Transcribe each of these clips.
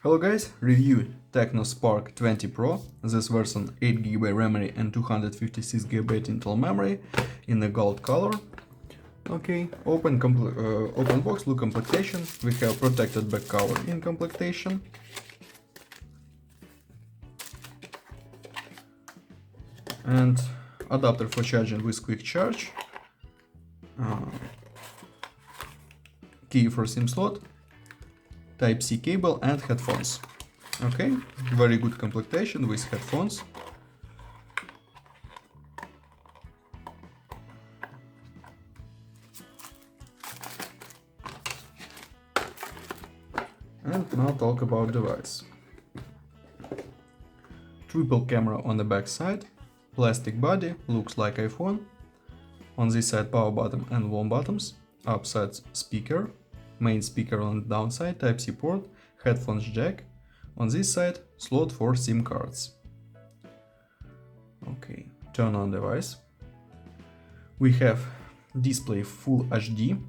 Hello guys, review Tecno Spark 20 Pro, this version 8GB memory and 256GB internal memory in the gold color. Okay, open box, look completion. We have protected back cover in completion. And adapter for charging with quick charge. Key for SIM slot. Type-C cable and headphones. Okay, very good completion with headphones. And now talk about device. Triple camera on the back side, plastic body, looks like iPhone. On this side power button and volume buttons, upside speaker, main speaker on the downside, Type-C port, headphones jack. On this side, slot for SIM cards. Okay, turn on device. We have display Full HD.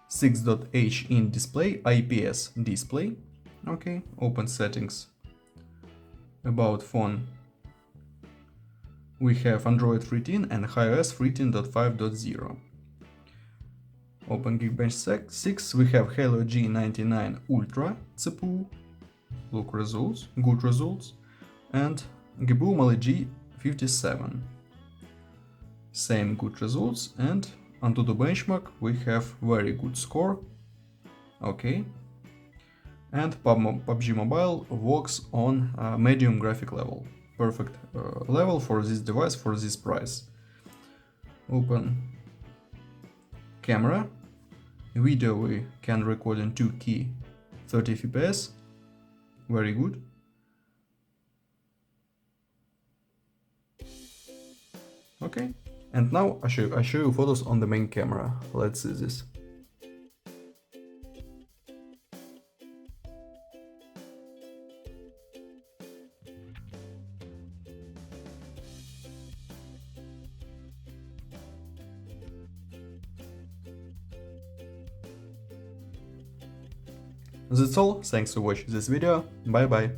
6.H in display, IPS display. Okay, open settings. About phone. We have Android 13 and iOS 13.5.0. Open Geekbench 6. We have Helio G99 Ultra CPU. Look results, good results. And GPU Mali G57. Same good results. And onto the benchmark we have very good score. Okay. And PUBG Mobile works on medium graphic level. Perfect level for this device for this price. Open camera. Video we can record in 2K 30 FPS. Very good. Okay. And now I show you photos on the main camera. Let's see this. That's all, thanks for watching this video, bye bye.